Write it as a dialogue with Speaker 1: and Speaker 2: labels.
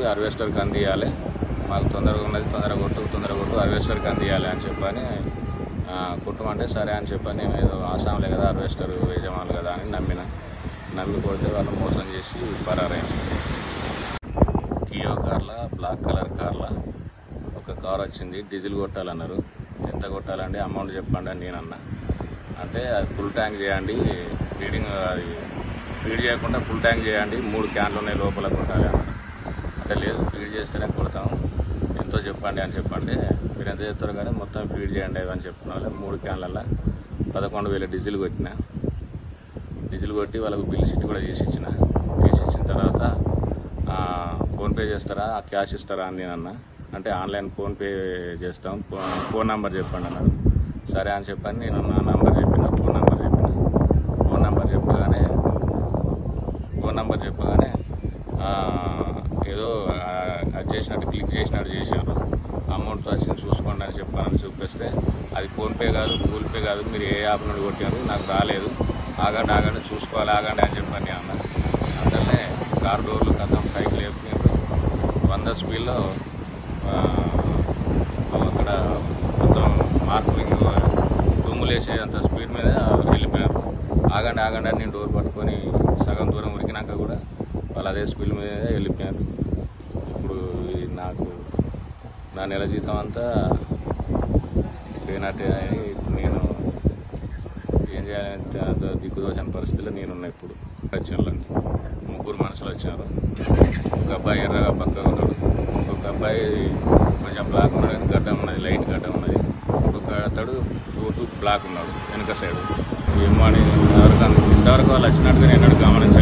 Speaker 1: హార్వెస్టర్కి అందియాలి, మాకు తొందరగా ఉన్నది, తొందరగా కొట్టు హార్వెస్టర్కి అందియాలి అని చెప్పని కుట్టమంటే సరే అని చెప్పని ఏదో ఆసాంలే కదా హార్వెస్టర్ యజమానులు కదా అని నమ్మి కొడితే వాళ్ళు మోసం చేసి పరారైంది. కియో కార్ల బ్లాక్ కలర్ కార్ల ఒక కార్ వచ్చింది, డీజిల్ కొట్టాలన్నారు. ఎంత కొట్టాలండి అమౌంట్ చెప్పండి అని నేనన్నా. అంటే అది ఫుల్ ట్యాంక్ చేయండి, అది ఫీడ్ చేయకుండా ఫుల్ ట్యాంక్ చేయండి, 3 క్యాన్లు ఉన్నాయి లోపల కొట్టాలి అన్నారు. అంటే లేదు, ఫీడ్ చేస్తేనే కొడతాము, ఎంతో చెప్పండి అని చెప్పండి. మీరు ఎంత చెప్తారు కానీ మొత్తం ఫీడ్ చేయండి అని చెప్తున్నారు. 3 క్యాన్లలో 11,000 డీజిల్ కొట్టిన. డీజిల్ కొట్టి వాళ్ళకు బిల్ షీట్ కూడా తీసిచ్చిన తర్వాత ఫోన్పే చేస్తారా క్యాష్ ఇస్తారా అని నేనన్నా. అంటే ఆన్లైన్ ఫోన్పే చేస్తాం, ఫోన్ నెంబర్ చెప్పండి అన్నారు. సరే అని చెప్పని నేను నా నెంబర్ చెప్పిన, ఫోన్ నెంబర్ చెప్పగానే ఏదో అది చేసినట్టు క్లిక్ చేసినట్టు చేశారు. అమౌంట్ వచ్చింది చూసుకోండి అని చెప్పాలని చూపిస్తే అది ఫోన్పే కాదు, గూగుల్ పే కాదు, మీరు ఏ యాప్ నుండి కొట్టారు, నాకు రాలేదు, ఆగండి చూసుకోవాలి ఆగండి అని చెప్పని అన్న. అసలే కార్ డోర్లు కథం పైకి లేపుకున్నారు. 100 స్పీడ్లో అక్కడ మొత్తం మార్కింగ్ దుమ్ములు వేసేంత స్పీడ్ మీద వెళ్ళిపోయారు. ఆగండి అని నేను డోర్ పట్టుకొని సగం దూరం ఉరికినాక కూడా వాళ్ళు అదే స్పీడ్ మీద వెళ్ళిపోయారు. ఇప్పుడు నాకు నా నెల జీతం అంతా పోయినట్టే. నేను ఏం చేయాలంటే దిక్కుదోచని పరిస్థితిలో నేనున్నా. ఇప్పుడు వచ్చాను, 3 మనుషులు వచ్చారు. ఒక అబ్బాయి ఎర్రగా పక్కగా ఉన్నాడు, ఇంకొక అబ్బాయి కొంచెం బ్లాక్ ఉన్నాడు కానీ గడ్డ ఉన్నది, లైట్ గడ్డ ఉన్నది. ఇంకొక అతడు బ్లాక్ ఉన్నాడు వెనుక సైడ్. ఏమో అని ఇంతవరకు వాళ్ళు వచ్చినట్టుగా నేను గమనించాను.